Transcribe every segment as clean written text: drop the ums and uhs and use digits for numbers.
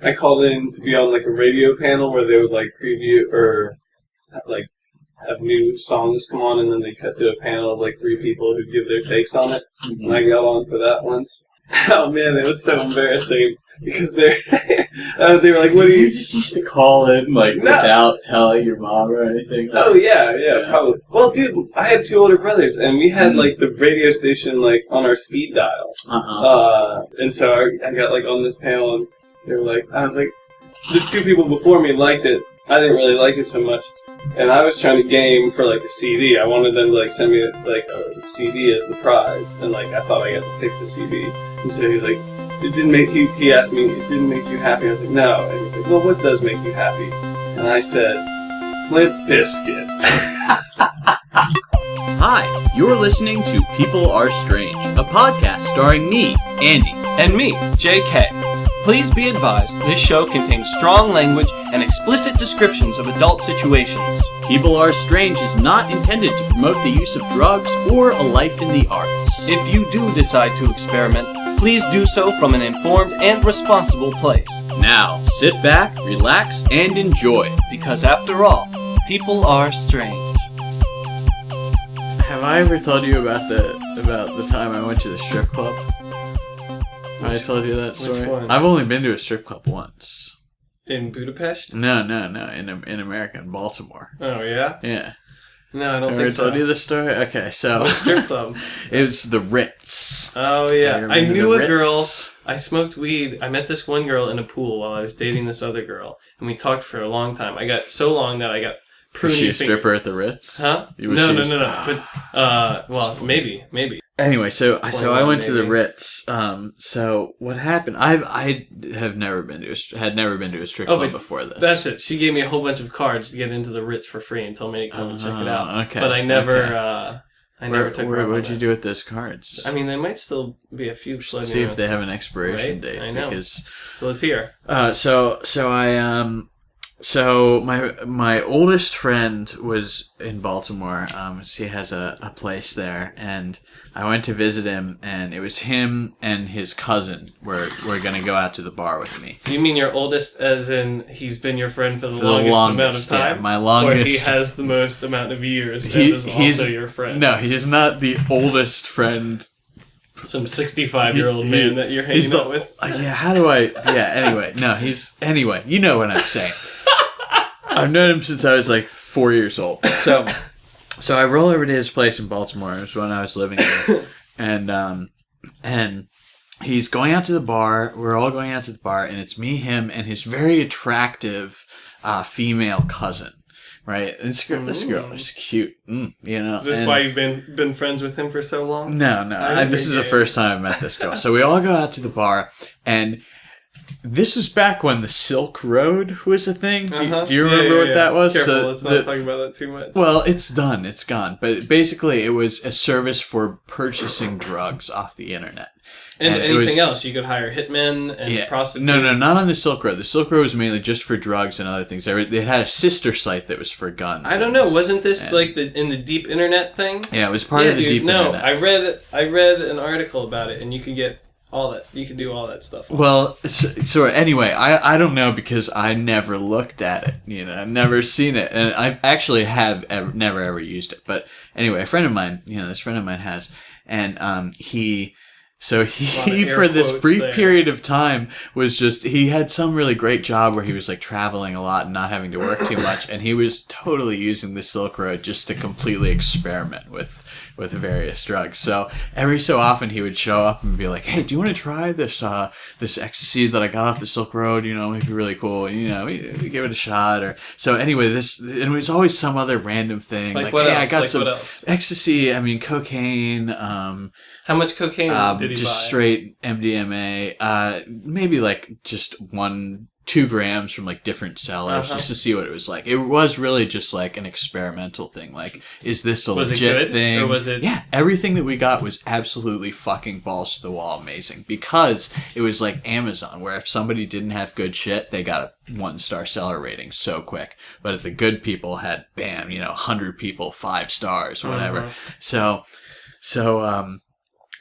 I called in to be on like a radio panel where they would like preview or like have new songs come on, and then they cut to a panel of like 3 people who give their takes on it. And I got on for that once. Oh man, it was so embarrassing because they were like, "What do you?" You just used to call in without telling your mom or anything. Oh yeah, probably. Well, dude, I had 2 older brothers, and we had like the radio station like on our speed dial. And so I got like on this panel, and they were like, I was like, the 2 people before me liked it. I didn't really like it so much. And I was trying to game for like a CD. I wanted them to like send me like a CD as the prize, and like I thought I got to pick the CD. And so he's like, "It didn't make you." He asked me, "It didn't make you happy?" I was like, "No." And he's like, "Well, what does make you happy?" And I said, "Limp Bizkit." Hi, you're listening to People Are Strange, a podcast starring me, Andy, and me, JK. Please be advised, this show contains strong language and explicit descriptions of adult situations. People Are Strange is not intended to promote the use of drugs or a life in the arts. If you do decide to experiment, please do so from an informed and responsible place. Now, sit back, relax, and enjoy. Because after all, people are strange. Have I ever told you about the time I went to the strip club? I told you that story. Which one? I've only been to a strip club once. In Budapest? No. In America, in Baltimore. Oh yeah. Yeah. No, I don't think so. Ever told you this story? Okay, so what strip club? It was the Ritz. Oh yeah, I knew a girl. I smoked weed. I met this one girl in a pool while I was dating this other girl, and we talked for a long time. I got so long that I got pruny. Was she a stripper at the Ritz? Huh? No. But well, maybe. Anyway, so I went to the Ritz. So what happened? I had never been to a strip club before this. That's it. She gave me a whole bunch of cards to get into the Ritz for free and told me to come and check it out. Okay. But I never. I never took her. What'd you do with those cards? I mean, there might still be a few floating. See if they have an expiration date. I know. Because, so let's hear. So my oldest friend was in Baltimore. He has a place there, and I went to visit him, and it was him and his cousin were going to go out to the bar with me. You mean your oldest, as in he's been your friend for the longest amount of time? Yeah, my longest. Or he has the most amount of years and is also your friend? No, he is not the oldest friend. Some 65-year-old man that you're hanging out with. Anyway, you know what I'm saying. I've known him since I was like 4 years old. So I roll over to his place in Baltimore. It was when I was living there, and he's going out to the bar. We're all going out to the bar, and it's me, him, and his very attractive female cousin. Right, this girl is cute. Is this why you've been friends with him for so long? No. This is the first time I met this girl. So we all go out to the bar, and this was back when the Silk Road was a thing. Do you remember what that was? Careful, let's not talk about that too much. Well, it's done. It's gone. But basically, it was a service for purchasing drugs off the internet. And anything else? You could hire hitmen and prostitutes? No, not on the Silk Road. The Silk Road was mainly just for drugs and other things. They had a sister site that was for guns. I don't know. Wasn't this like in the deep internet thing? Yeah, it was part of the deep internet. No, I read an article about it, and you could get all that. You could do all that stuff. Well, so anyway, I don't know because I never looked at it. I've never seen it, and I actually never ever used it. But anyway, a friend of mine, this friend of mine has, and he for this brief period of time he had some really great job where he was like traveling a lot and not having to work too much, and he was totally using the Silk Road just to completely experiment with various drugs. So every so often he would show up and be like, "Hey, do you want to try this ecstasy that I got off the Silk Road? It'd be really cool. We give it a shot." Or so anyway, and it was always some other random thing. Like what else? I got what else? Ecstasy. I mean, cocaine. How much cocaine did he buy? Just straight MDMA. Maybe like just 1-2 grams from like different sellers just to see what it was like. It was really just like an experimental thing. Like, is this a legit thing? Or was it? Yeah, everything that we got was absolutely fucking balls to the wall amazing, because it was like Amazon, where if somebody didn't have good shit, they got a 1-star seller rating so quick. But if the good people had, bam, 100 people, 5 stars, whatever. So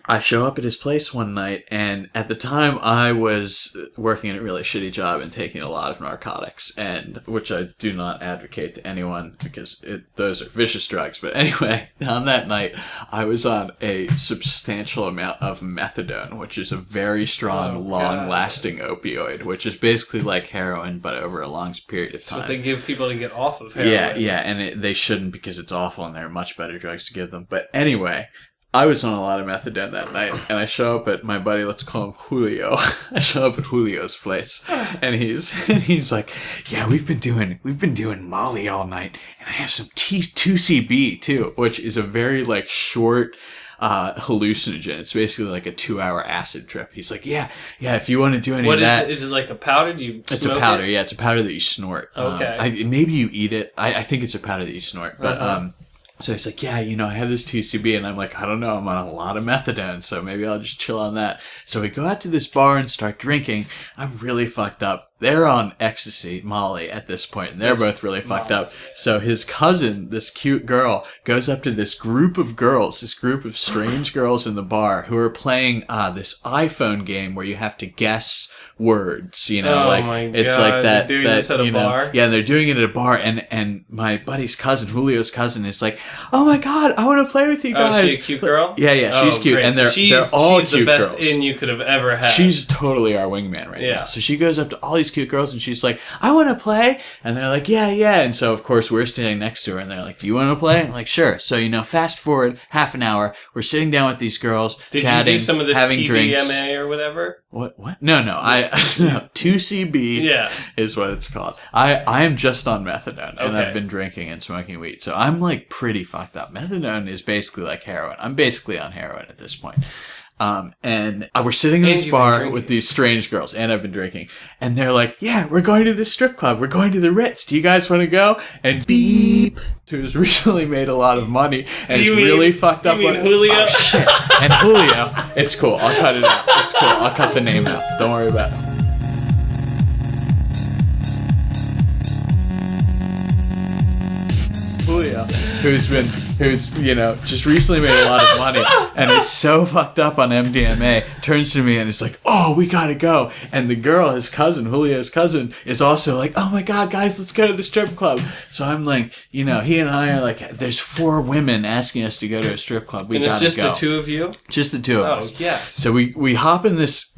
I show up at his place one night, and at the time I was working in a really shitty job and taking a lot of narcotics, and which I do not advocate to anyone because those are vicious drugs. But anyway, on that night, I was on a substantial amount of methadone, which is a very strong, long-lasting opioid, which is basically like heroin, but over a long period of time. That's what they give people to get off of heroin. Yeah, and they shouldn't because it's awful, and there are much better drugs to give them. But anyway, I was on a lot of methadone that night, and I show up at my buddy, let's call him Julio. I show up at Julio's place, and he's like, yeah, we've been doing Molly all night, and I have some 2CB too, which is a very like short hallucinogen. It's basically like a 2-hour acid trip. He's like, yeah, if you want to do any of that. Is it like a powder? Do you It's a powder, yeah. It's a powder that you snort. Okay. Maybe you eat it. I think it's a powder that you snort, but so he's like, yeah, I have this 2CB, and I'm like, I don't know, I'm on a lot of methadone, so maybe I'll just chill on that. So we go out to this bar and start drinking. I'm really fucked up. They're on ecstasy, Molly, at this point, and they're both really fucked up. So his cousin, this cute girl, goes up to this group of strange girls in the bar who are playing this iPhone game where you have to guess words, my it's God, like that. They're doing this at a bar? Yeah, and they're doing it at a bar, and my buddy's cousin, Julio's cousin, is like, oh my God, I want to play with you guys. Oh, is she a cute girl? Yeah, she's cute, great. and they're all she's cute the best girls. in you could have ever had. She's totally our wingman right now. So she goes up to all these cute girls, and she's like, I want to play. And they're like, yeah. And so, of course, we're standing next to her, and they're like, do you want to play? I'm like, sure. So, fast forward half an hour, we're sitting down with these girls, chatting, Did you do some of this having PDMA drinks. or whatever? What? No. No, 2CB is what it's called. I am just on methadone, and I've been drinking and smoking weed. So I'm, like, pretty fucked up. Methadone is basically like heroin. I'm basically on heroin at this point. And we're sitting in this bar with these strange girls, and I've been drinking, and they're like, yeah, we're going to this strip club. We're going to the Ritz. Do you guys want to go? And beep, who's recently made a lot of money, and is really fucked up. You mean Julio? Oh, shit. And Julio. It's cool. I'll cut it out. It's cool. I'll cut the name out. Don't worry about it. Julio, who's just recently made a lot of money and is so fucked up on MDMA, turns to me and is like, oh, we gotta go. And the girl, his cousin, Julio's cousin, is also like, oh my God, guys, let's go to the strip club. So I'm like, he and I are like, there's 4 women asking us to go to a strip club. We gotta go. And it's just the 2 of you? Just the 2 of us. Oh, yes. So we hop in this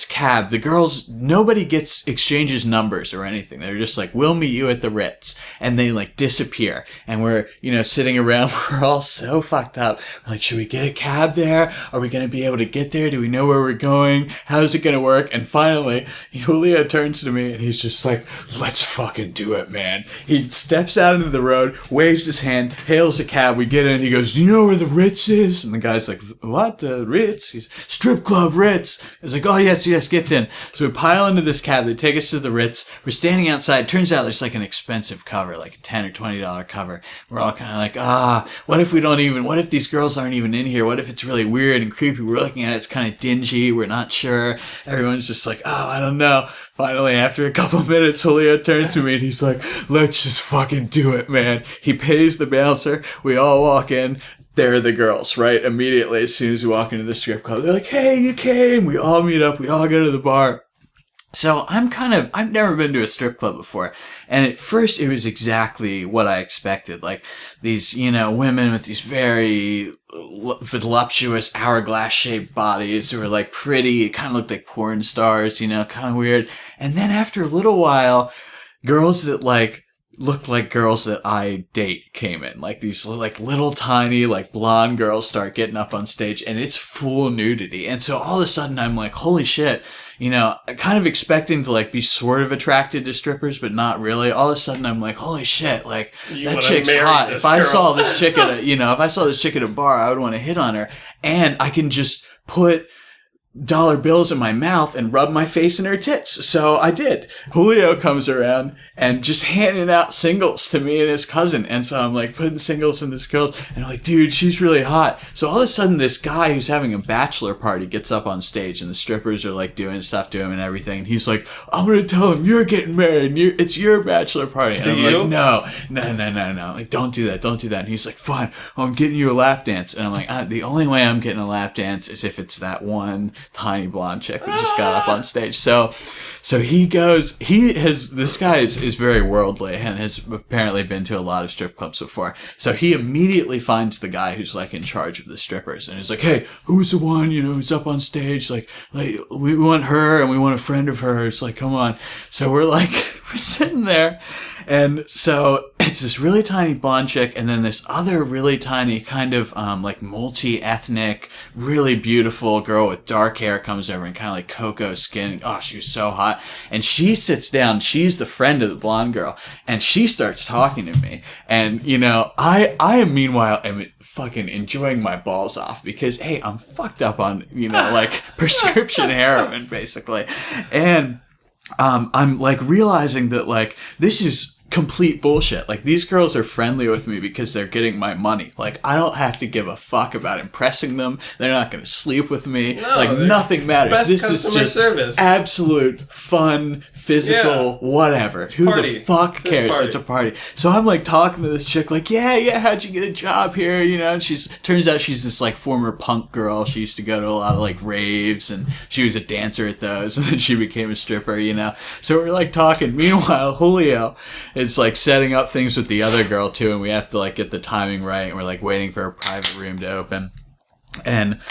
cab. The girls, nobody exchanges numbers or anything. They're just like, we'll meet you at the Ritz. And they like disappear. And we're, sitting around. We're all so fucked up. We're like, should we get a cab there? Are we going to be able to get there? Do we know where we're going? How's it going to work? And finally, Julio turns to me and he's just like, let's fucking do it, man. He steps out into the road, waves his hand, hails a cab. We get in. He goes, do you know where the Ritz is? And the guy's like, what? Ritz? He's strip club Ritz. He's like, oh, yes, get in. So we pile into this cab. They take us to the Ritz. We're standing outside. Turns out there's like an expensive cover, like a $10 or $20 cover. We're all kind of like, what if these girls aren't even in here? What if it's really weird and creepy? We're looking at it. It's kind of dingy. We're not sure. Everyone's just like, I don't know. Finally, after a couple minutes, Julio turns to me and he's like, let's just fucking do it, man. He pays the bouncer. We all walk in. They're the girls, right? Immediately, as soon as we walk into the strip club, they're like, hey, you came. We all meet up. We all go to the bar. So I've never been to a strip club before. And at first, it was exactly what I expected. Like these, women with these very voluptuous hourglass-shaped bodies who were like pretty. It kind of looked like porn stars, kind of weird. And then after a little while, girls that looked like girls that I date came in. Like these like little tiny like blonde girls start getting up on stage and it's full nudity. And so all of a sudden I'm like, holy shit, kind of expecting to like be sort of attracted to strippers, but not really. All of a sudden I'm like, holy shit, like that chick's hot. If I saw this chick at a bar, I would want to hit on her. And I can just put dollar bills in my mouth and rub my face in her tits. So I did. Julio comes around and just handing out singles to me and his cousin. And so I'm like putting singles in this girl's, and I'm like, dude, she's really hot. So all of a sudden this guy who's having a bachelor party gets up on stage, and the strippers are like doing stuff to him and everything. And he's like, I'm going to tell him you're getting married and it's your bachelor party. And I'm like, no. Like, don't do that. And he's like, fine, I'm getting you a lap dance. And I'm like, the only way I'm getting a lap dance is if it's that one tiny blonde chick that just got up on stage. So he goes, this guy is very worldly and has apparently been to a lot of strip clubs before. So he immediately finds the guy who's like in charge of the strippers, and he's like, hey, who's the one, who's up on stage? Like we want her and we want a friend of hers. Like, come on. So we're sitting there. And so it's this really tiny blonde chick, and then this other really tiny kind of like multi-ethnic, really beautiful girl with dark hair comes over and kind of like cocoa skin. Oh, she was so hot. And she sits down. She's the friend of the blonde girl, and she starts talking to me. And I am meanwhile fucking enjoying my balls off because, hey, I'm fucked up on like prescription heroin basically, and I'm like realizing that like this is complete bullshit. Like, these girls are friendly with me because they're getting my money. Like, I don't have to give a fuck about impressing them. They're not going to sleep with me. No, like, nothing matters. Best this is just service. Absolute fun, physical, whatever. Who the fuck cares? It's a party. So I'm like talking to this chick like, yeah, how'd you get a job here? And turns out she's this like former punk girl. She used to go to a lot of like raves, and she was a dancer at those, and then she became a stripper, So we're like talking. Meanwhile, Julio is like setting up things with the other girl too, and we have to like get the timing right, and we're like waiting for a private room to open. And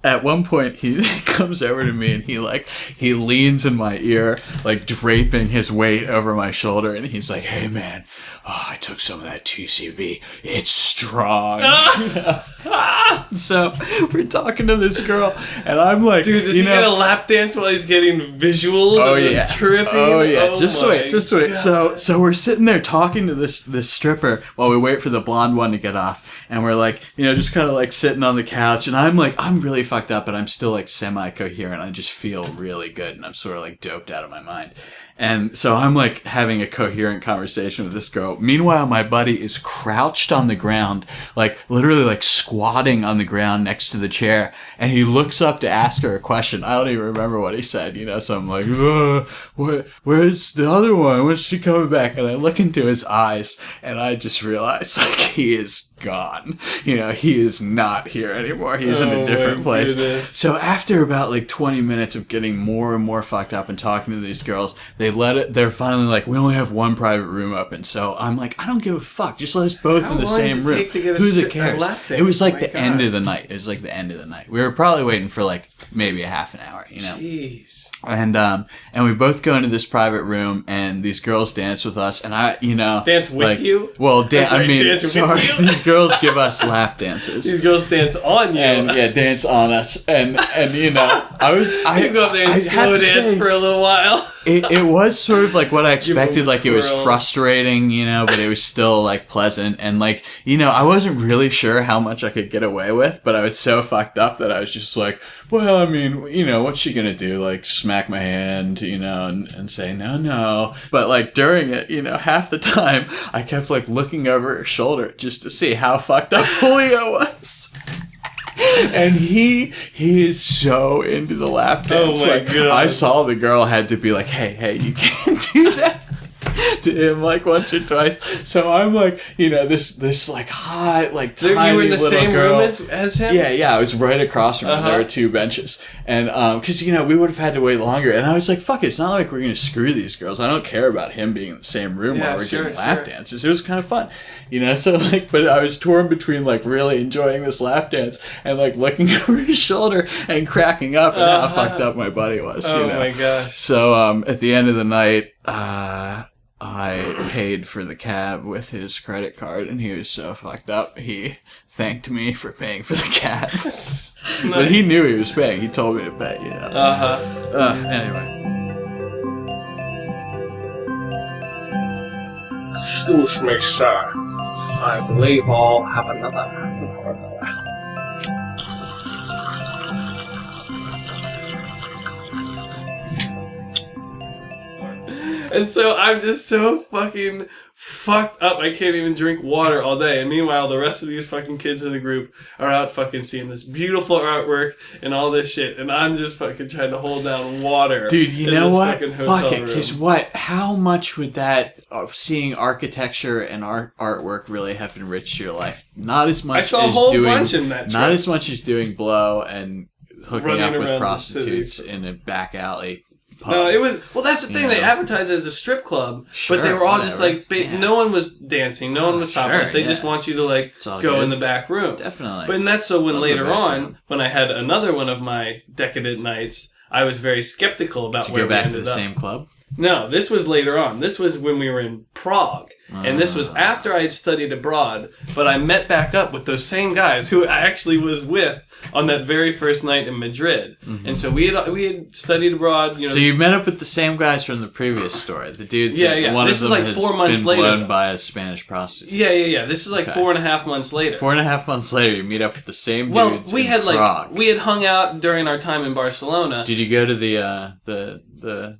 at one point he comes over to me and he leans in my ear, like draping his weight over my shoulder, and he's like, hey man, I took some of that TCB. It's strong. So we're talking to this girl, and I'm like, dude, does he get a lap dance while he's getting visuals? Oh and yeah, tripping? Oh yeah. Just wait. God. So we're sitting there talking to this stripper while we wait for the blonde one to get off, and we're like, just kind of like sitting on the couch, and I'm like, I'm really fucked up, but I'm still like semi-coherent. I just feel really good, and I'm sort of like doped out of my mind. And so I'm like having a coherent conversation with this girl. Meanwhile, my buddy is crouched on the ground, like literally like squatting on the ground next to the chair. And he looks up to ask her a question. I don't even remember what he said, So I'm like, where's the other one? When's she coming back? And I look into his eyes, and I just realize like he is gone. He is not here anymore. He is in a different place. Goodness. So after about like 20 minutes of getting more and more fucked up and talking to these girls, they're finally like, we only have one private room open. So I'm like, I don't give a fuck. Just let us both in the same room. Who cares? It was like the end of the night. It was like the end of the night. We were probably waiting for like maybe a half an hour, Jeez. And we both go into this private room, and these girls dance with us, and I, dance with you? Well, these girls give us lap dances. These girls dance on you. And dance on us. And you go up there and slow dance for a little while. It was sort of like what I expected. Like, it was frustrating, but it was still like pleasant. And like, I wasn't really sure how much I could get away with, but I was so fucked up that I was just like, well, I mean, what's she gonna do? Like, smack my hand, and say no. But like during it, half the time I kept like looking over her shoulder just to see how fucked up Julio was. And he is so into the lap dance. Oh my God. I saw the girl had to be like, hey, you can't do that to him like once or twice. So I'm like, this like hot, like tiny little girl. You were in the same room as him? Yeah, I was right across from him. There were two benches. And because we would have had to wait longer, and I was like, fuck it, it's not like we're gonna screw these girls. I don't care about him being in the same room while we're doing lap dances. It was kind of fun, so like, but I was torn between like really enjoying this lap dance and like looking over his shoulder and cracking up and how fucked up my buddy was. Oh my gosh. So at the end of the night, I paid for the cab with his credit card, and he was so fucked up. He thanked me for paying for the cab. Nice. But he knew he was paying. He told me to pay, Anyway. Excuse me, sir. I believe I'll have another. And so I'm just so fucking fucked up. I can't even drink water all day. And meanwhile, the rest of these fucking kids in the group are out fucking seeing this beautiful artwork and all this shit. And I'm just fucking trying to hold down water. Dude, you know what? Fuck it. Room. Because what? How much would that seeing architecture and artwork really have enriched your life? Not as much. I saw a whole bunch in that trip. Not as much as doing blow and hooking Running up with around prostitutes in a back alley. Pub. No, it was... Well, that's the thing. They advertised it as a strip club, but they were all just like... No one was dancing. No one was topless. They just want you to like go in the back room. Definitely. But and that's so when later on, when I had another one of my decadent nights, I was very skeptical about where we ended up. Did you go back to the same club? No, this was later on. This was when we were in Prague. And this was after I had studied abroad, but I met back up with those same guys who I actually was with on that very first night in Madrid. Mm-hmm. And so we had studied abroad. You know, so you met up with the same guys from the previous story. The dudes one this of them is like has 4 months been later, blown by a Spanish prostitute. Yeah. This is like 4.5 months later. 4.5 months later, you meet up with the same dudes we had Prague. we had hung out during our time in Barcelona. Did you go to the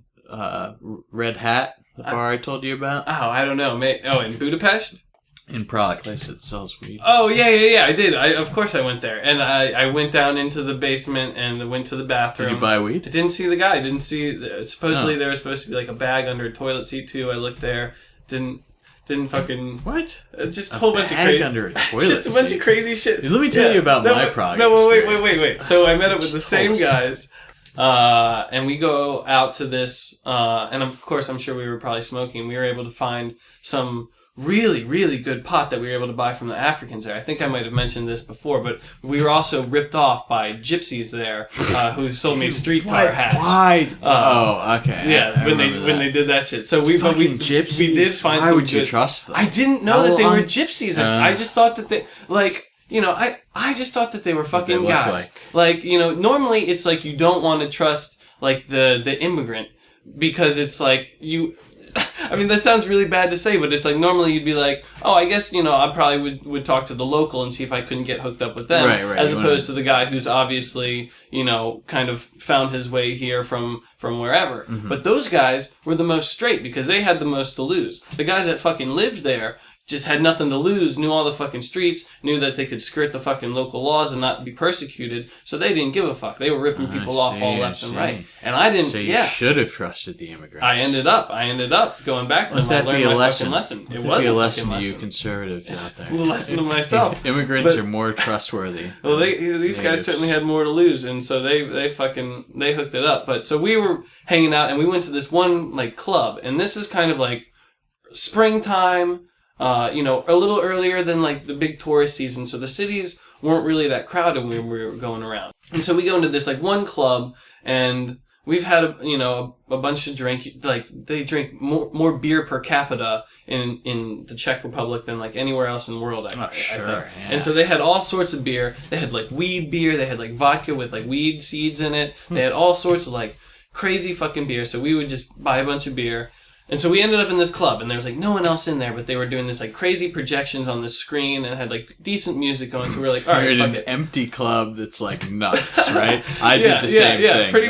Red Hat, the bar I told you about? Oh, I don't know. In Budapest? In Prague, place that sells weed. Oh, yeah, I did. Of course I went there. And I went down into the basement and went to the bathroom. Did you buy weed? I didn't see the guy. I didn't see... Supposedly there was supposed to be like a bag under a toilet seat too. I looked there. Didn't fucking... What? Just a whole bunch of crazy... under a toilet Just a bunch of crazy shit. Let me tell you about my Prague wait. So I met up with the same guys. And we go out to this, and of course I'm sure we were probably smoking. We were able to find some really, really good pot that we were able to buy from the Africans there. I think I might have mentioned this before, but we were also ripped off by gypsies there, who sold me street tar hats. Why? Okay. Yeah, when they did that shit. So we gypsies. We did find Why some would you good, trust them? I didn't know that they were gypsies. I just thought that they I just thought that they were fucking guys. Like, normally it's like you don't want to trust like the immigrant because it's like you. I mean, that sounds really bad to say, but it's like normally you'd be like, oh, I guess, I probably would talk to the local and see if I couldn't get hooked up with them. Right. As opposed to the guy who's obviously, kind of found his way here from wherever. Mm-hmm. But those guys were the most straight because they had the most to lose. The guys that fucking lived there just had nothing to lose, knew all the fucking streets, knew that they could skirt the fucking local laws and not be persecuted, so they didn't give a fuck. They were ripping people off all left and right. And I didn't, So you should have trusted the immigrants. I ended up going back to them. I learned my fucking lesson. It was a lesson to you conservatives out there. A lesson to myself. Immigrants are more trustworthy. Well, these guys certainly had more to lose, and so they hooked it up. But so we were hanging out, and we went to this one like club, and this is kind of like springtime. A little earlier than like the big tourist season, so the cities weren't really that crowded when we were going around. And so we go into this like one club, and we've had a bunch of drink. Like they drink more beer per capita in the Czech Republic than like anywhere else in the world. I think. Yeah. And so they had all sorts of beer. They had like weed beer. They had like vodka with like weed seeds in it. They had all sorts of like crazy fucking beer. So we would just buy a bunch of beer. And so we ended up in this club, and there was like no one else in there, but they were doing this like crazy projections on the screen and had like decent music going. So we were like, all right, you're fuck in it. An empty club that's like nuts, right? I did the same thing. Yeah, pretty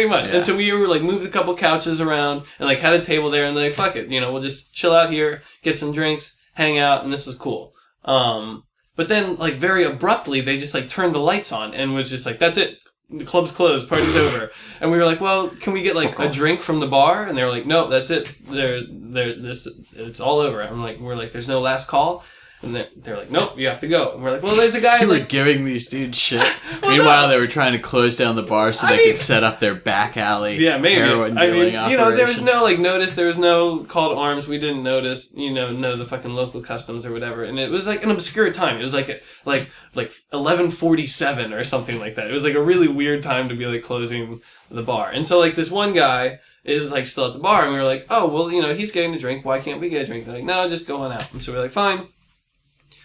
much. Yeah. And so we were like moved a couple couches around and like had a table there, and like fuck it, we'll just chill out here, get some drinks, hang out, and this is cool. But then like very abruptly they just like turned the lights on and was just like, that's it. The club's closed, party's over. And we were like, well, can we get like a drink from the bar? And they were like, no, that's it. It's all over. We're like, there's no last call. And they're like, nope, you have to go. And we're like, well, there's a guy. You were giving these dudes shit. Meanwhile, they were trying to close down the bar so they could set up their back alley. Yeah, maybe. Heroin dealing operation. There was no like notice. There was no call to arms. We didn't notice. Know the fucking local customs or whatever. And it was like an obscure time. It was like 11:47 or something like that. It was like a really weird time to be like closing the bar. And so like this one guy is like still at the bar, and we were like, oh well, he's getting a drink. Why can't we get a drink? They're like, no, just go on out. And so we're like, fine.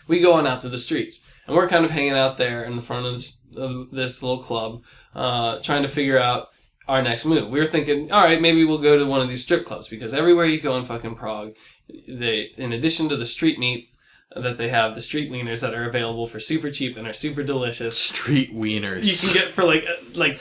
We go on out to the streets, and we're kind of hanging out there in the front of this little club, trying to figure out our next move. We were thinking, all right, maybe we'll go to one of these strip clubs, because everywhere you go in fucking Prague, they, in addition to the street meat that they have, the street wieners that are available for super cheap and are super delicious. Street wieners. You can get for like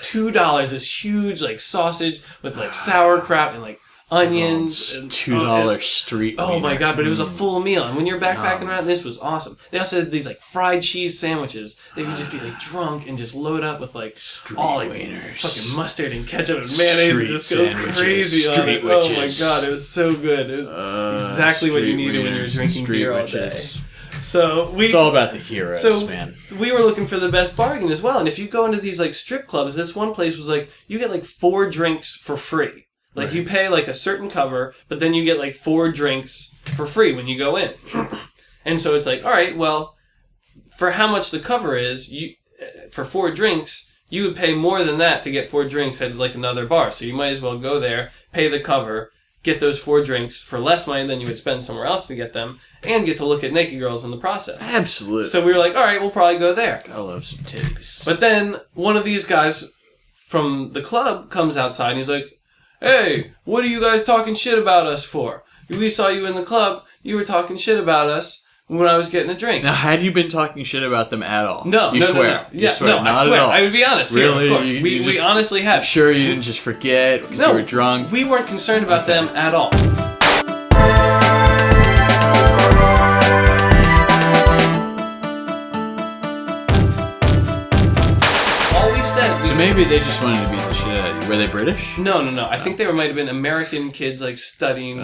$2 this huge like sausage with like sauerkraut and like onions, and $2 street. Oh my wiener. god! But it was a full meal, and when you're backpacking around, this was awesome. They also had these like fried cheese sandwiches. They would just be like drunk and just load up with like all like fucking mustard and ketchup and mayonnaise and just go crazy on it. Oh my god! It was so good. It was exactly what you needed when you were drinking beer all day. So it's all about the heroes, man. We were looking for the best bargain as well. And if you go into these like strip clubs, this one place was like you get like 4 drinks for free. Like you pay like a certain cover, but then you get like 4 drinks for free when you go in. And so it's like, all right, well, for how much the cover is, for 4 drinks, you would pay more than that to get 4 drinks at like another bar. So you might as well go there, pay the cover, get those 4 drinks for less money than you would spend somewhere else to get them, and get to look at naked girls in the process. Absolutely. So we were like, all right, we'll probably go there. I love some titties. But then one of these guys from the club comes outside and he's like, hey, what are you guys talking shit about us for? We saw you in the club. You were talking shit about us when I was getting a drink. Now, had you been talking shit about them at all? No, you swear. No. Yeah, you swear. no, Not I swear. at all. I would be honest. Really? Yeah, of course. We honestly had. Sure you didn't just forget because you were drunk? We weren't concerned about them at all. So maybe they just wanted to beat the shit out of you. Were they British? No. I think they might have been American kids, like studying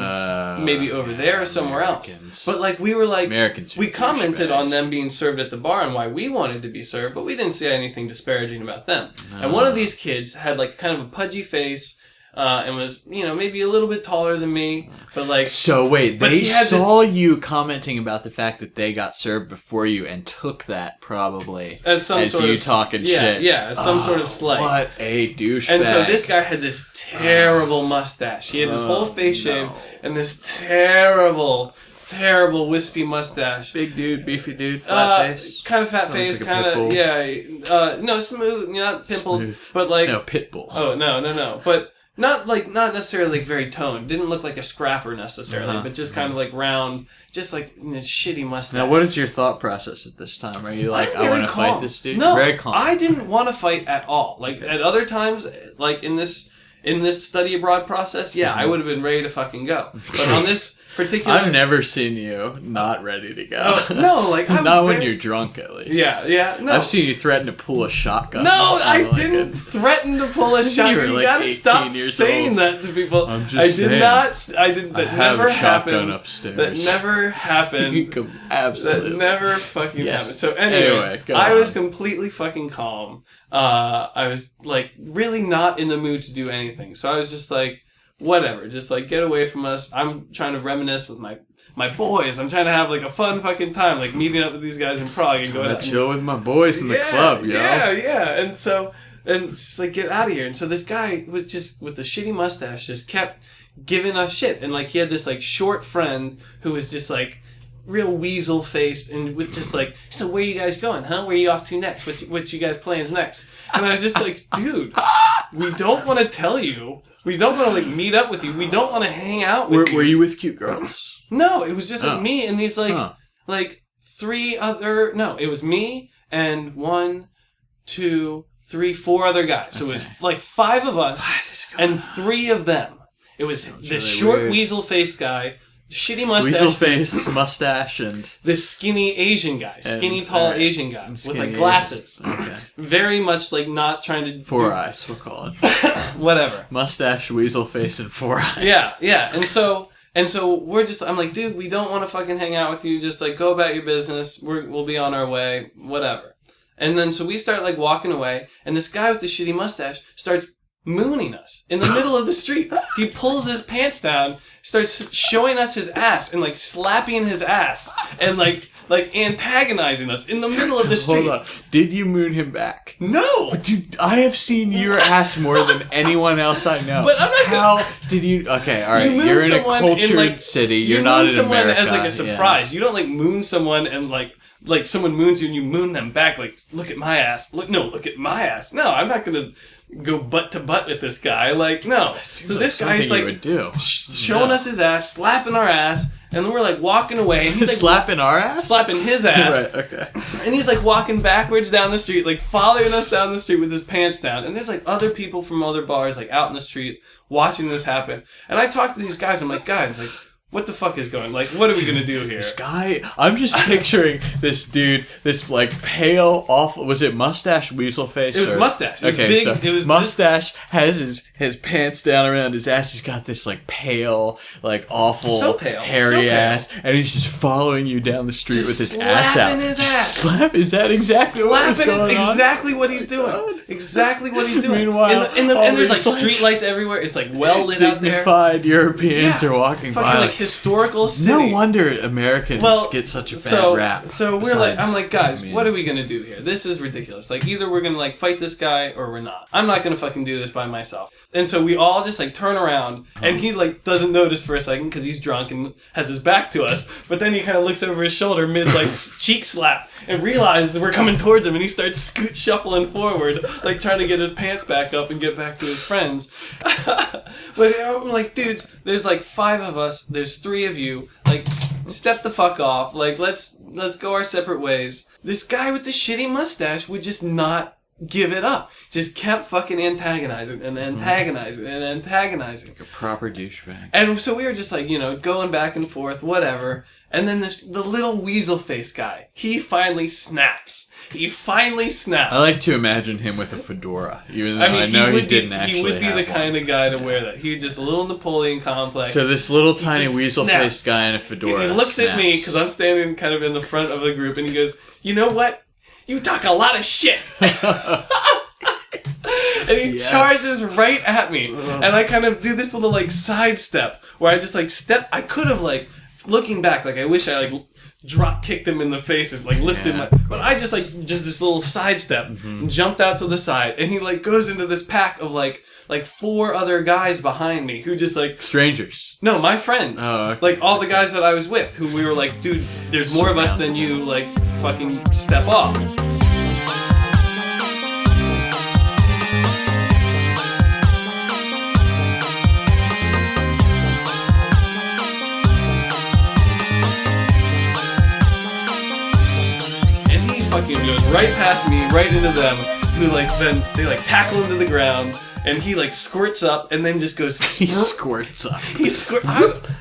maybe over there or somewhere else. But like we were like, we commented on them being served at the bar and why we wanted to be served, but we didn't say anything disparaging about them. And one of these kids had like kind of a pudgy face. And was, maybe a little bit taller than me, but like... So wait, they saw you commenting about the fact that they got served before you and took that probably as you talking shit. Yeah, as some sort of slight. What a douchebag. And so this guy had this terrible mustache. He had his whole face shaved and this terrible wispy mustache. Big dude, beefy dude, flat face. Kind of fat face, like kind of, no, smooth, not pimpled, but like... No, pit bull. Oh, no. But... Not necessarily like very toned. Didn't look like a scrapper necessarily, but just kind of like round, just like this shitty mustache. Now, what is your thought process at this time? Are you like, I want to fight this dude? No, very calm. I didn't want to fight at all. Like at other times, like in this study abroad process, I would have been ready to fucking go. But on this particular, I've never seen you not ready to go. No, like I'm not when you're drunk, at least. Yeah. No, I've seen you threaten to pull a shotgun. No, I didn't threaten to pull a shotgun. You gotta stop saying that to people. I'm just saying. I didn't. That never happened. Upstairs. That never happened. Absolutely. That never fucking happened. So anyway, I was completely fucking calm. I was like really not in the mood to do anything. So I was just like, whatever, just like get away from us. I'm trying to reminisce with my boys. I'm trying to have like a fun fucking time, like meeting up with these guys in Prague and going to chill with my boys in the club, yo. Yeah. And just like get out of here. And so this guy was just with the shitty mustache just kept giving us shit. And like he had this like short friend who was just like real weasel faced and was just like, so where are you guys going, huh? Where are you off to next? What you guys plans next? And I was just like, dude, we don't want to tell you. We don't want to like meet up with you. We don't want to hang out with you. Were you with cute girls? No, it was just like me and these like 3 other. No, it was me and 1, 2, 3, 4 other guys. So it was like 5 of us and 3 of them. It was this really short weird weasel faced guy. Shitty mustache. Weasel face, mustache, and... This skinny Asian guy. Skinny, tall Asian guy. With, like, glasses. Okay. Very much, like, not trying to... 4 eyes, we'll call it. Whatever. Mustache, weasel face, and 4 eyes. Yeah. And so we're just... I'm like, dude, we don't want to fucking hang out with you. Just, like, go about your business. We'll be on our way. Whatever. And then, so we start, like, walking away. And this guy with the shitty mustache starts mooning us in the middle of the street. He pulls his pants down, starts showing us his ass and like slapping his ass and like antagonizing us in the middle of the street. Hold on. Did you moon him back? No! Dude, I have seen your ass more than anyone else I know. But I'm not How did you... Okay, alright. You're in a cultured city. You're not in America. You moon someone as like a surprise. Yeah. You don't like moon someone and like someone moons you and you moon them back like, look at my ass. Look at my ass. No, I'm not gonna go butt to butt with this guy. Like, no. So this guy's like showing us his ass, slapping our ass, And we're like walking away, and he's like slapping our ass, slapping his ass. Right. Okay. And he's like walking backwards down the street, like following us down the street with his pants down. And there's like other people from other bars like out in the street watching this happen. And I talk to these guys. I'm like, guys, like, what the fuck is going? Like, what are we gonna do here? This guy, I'm just picturing this dude, this like pale, awful. Was it Mustache, weasel face? It was Mustache. It was okay, big, so it was Mustache has his pants down around his ass. He's got this like pale, like awful, so pale, hairy ass, and he's just following you down the street just with his ass out. His ass. Slap? Is that exactly what was going on? Exactly what he's doing. Exactly what he's doing. Meanwhile, and there's like street lights everywhere. It's like well lit out there. Dignified Europeans are walking by. Fucking like historical city. No wonder Americans get such a bad rap. So we're like, I'm like, guys, what are we gonna do here? This is ridiculous. Like, either we're gonna like fight this guy or we're not. I'm not gonna fucking do this by myself. And so we all just like turn around, and he like doesn't notice for a second because he's drunk and has his back to us. But then he kind of looks over his shoulder mid like cheek slap and realizes we're coming towards him, and he starts shuffling forward, like trying to get his pants back up and get back to his friends. But I'm like, dudes, there's like 5 of us. There's 3 of you. Like, step the fuck off. Like, let's go our separate ways. This guy with the shitty mustache would just not give it up. Just kept fucking antagonizing and antagonizing and antagonizing. Like a proper douchebag. And so we were just like, going back and forth, whatever. And then the little weasel face guy, he finally snaps. I like to imagine him with a fedora, even though I know he didn't actually. He would be have the one. kind of guy to wear that. He was just a little Napoleon complex. So this little tiny weasel-faced guy in a fedora. And he looks at me because I'm standing kind of in the front of the group, and he goes, "You know what? You talk a lot of shit." And he charges right at me, and I kind of do this little like sidestep where I just like step. I could have like. Looking back, like I wish I like drop kicked him in the face and like lifted my, but I just this little sidestep and jumped out to the side, and he like goes into this pack of like 4 other guys behind me who just like strangers. No, my friends. Oh, okay. Like all the guys that I was with, who we were like, dude, there's more of us than you. Like fucking step off. Fucking goes right past me, right into them, who like then they like tackle him to the ground, and he like squirts up and then just goes he squirts up.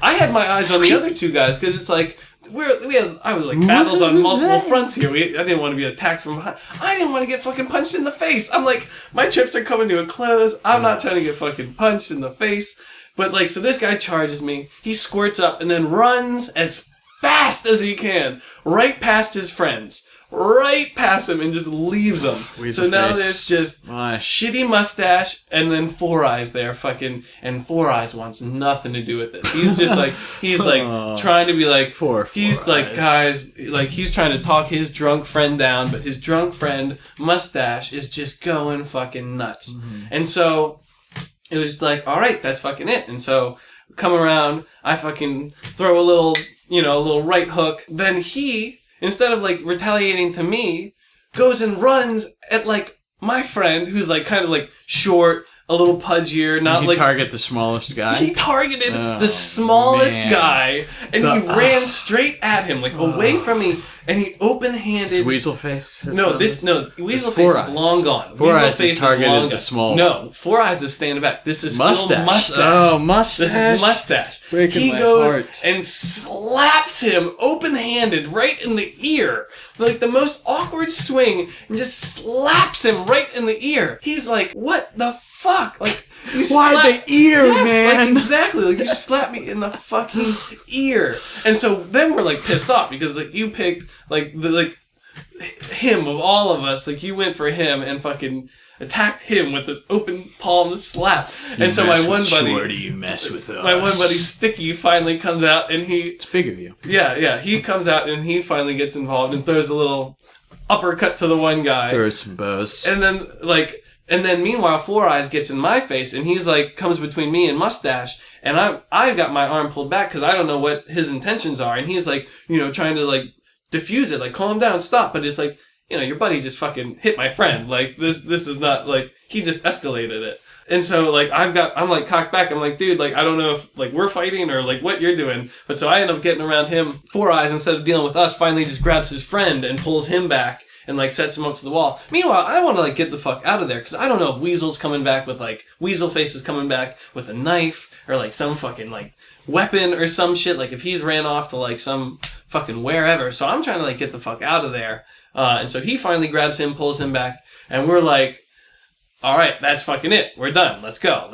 I had my eyes on the other 2 guys because it's like I was like battles on multiple fronts here. I didn't want to be attacked from behind. I didn't want to get fucking punched in the face. I'm like, my trips are coming to a close. I'm not trying to get fucking punched in the face. But like, so this guy charges me. He squirts up and then runs as fast as he can right past his friends. Right past him and just leaves them. So now there's just shitty mustache and then 4 Eyes there fucking, and 4 Eyes wants nothing to do with this. He's just like, trying to be like, he's like, guys, like he's trying to talk his drunk friend down, but his drunk friend, Mustache, is just going fucking nuts. And so it was like, alright, that's fucking it. And so come around, I fucking throw a little right hook. Then he, instead of like retaliating to me, goes and runs at like my friend who's like kind of like short, a little pudgier, not like target the smallest guy. He targeted the smallest guy, and he ran straight at him, like away from me, and he open-handed. Weasel face. Weasel face is long gone. 4 Eyes is targeted the small. No, 4 Eyes is standing back. This is Mustache. Still Mustache. Oh, Mustache. This is Mustache. Breaking my goes heart. And slaps him open-handed right in the ear. Like the most awkward swing, and just slaps him right in the ear. He's like, what the fuck? Like, why the ear, man? Like, exactly. Like, you slapped me in the fucking ear. And so then we're like pissed off because like you picked him of all of us. Like you went for him and fucking attacked him with this open palm slap. And so my one buddy, you mess with us. My one buddy Sticky finally comes out and it's big of you. Yeah. He comes out and he finally gets involved and throws a little uppercut to the one guy. Throws some bows. And then meanwhile, 4 Eyes gets in my face, and he's like, comes between me and Mustache, and I got my arm pulled back because I don't know what his intentions are, and he's like, trying to like diffuse it, like calm down, stop, but it's like, your buddy just fucking hit my friend, like this is not like, he just escalated it. And so, like, I'm, like, cocked back. I'm like, dude, like, I don't know if, like, we're fighting or, like, what you're doing. But so I end up getting around him. Four Eyes, instead of dealing with us, finally just grabs his friend and pulls him back and, like, sets him up to the wall. Meanwhile, I want to, like, get the fuck out of there because I don't know if Weasel's coming back with, like, Weaselface is coming back with a knife or, like, some fucking, like, weapon or some shit. Like, if he's ran off to, like, some fucking wherever. So I'm trying to, like, get the fuck out of there. And so he finally grabs him, pulls him back, and we're like, all right, that's fucking it. We're done. Let's go.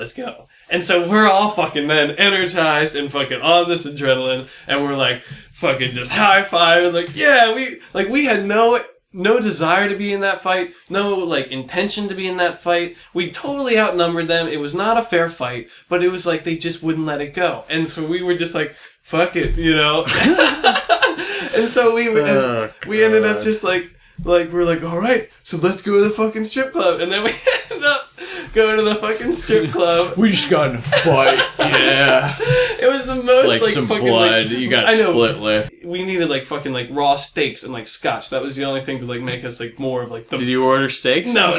And so we're all fucking then energized and fucking on this adrenaline, and we're like fucking just high five and like, yeah, we had no desire to be in that fight, no like intention to be in that fight. We totally outnumbered them. It was not a fair fight, but it was like they just wouldn't let it go. And so we were just like, fuck it, you know? And so we ended up just like we're like, all right, so let's go to the fucking strip club. And then we ended up going to the fucking strip club. We just got in a fight. Yeah. It was the most like some fucking blood. You got split lip. We needed like fucking like raw steaks and like scotch. That was the only thing to like make us like more of like the... Did you order steaks? No,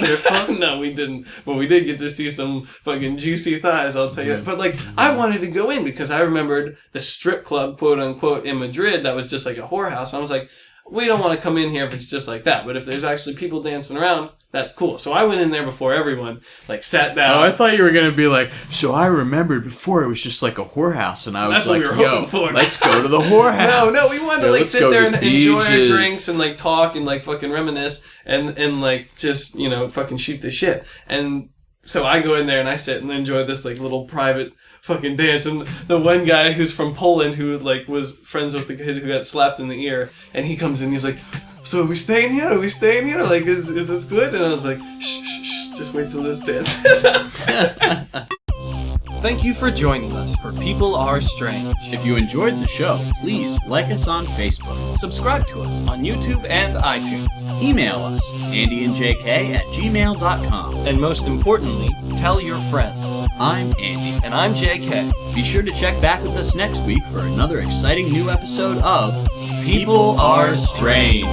no, we didn't. But we did get to see some fucking juicy thighs, I'll tell you. But like, I wanted to go in because I remembered the strip club, quote unquote, in Madrid that was just like a whorehouse. I was like, we don't want to come in here if it's just like that. But if there's actually people dancing around, that's cool. So I went in there before everyone, like, sat down. Oh, I thought you were going to be like, so I remembered before it was just like a whorehouse. And I was like, yo, let's go to the whorehouse. No, we wanted to, like, sit there and enjoy our drinks and, like, talk and, like, fucking reminisce and like, just, you know, fucking shoot the shit. And so I go in there and I sit and enjoy this, like, little private fucking dance. And the one guy who's from Poland who, like, was friends with the kid who got slapped in the ear, and he comes in, he's like, so are we staying here? Like, is this good? And I was like, shh, just wait till this dance is out. Thank you for joining us for People Are Strange. If you enjoyed the show, please like us on Facebook. Subscribe to us on YouTube and iTunes. Email us, andyandjk@gmail.com. And most importantly, tell your friends. I'm Andy. And I'm JK. Be sure to check back with us next week for another exciting new episode of People Are Strange.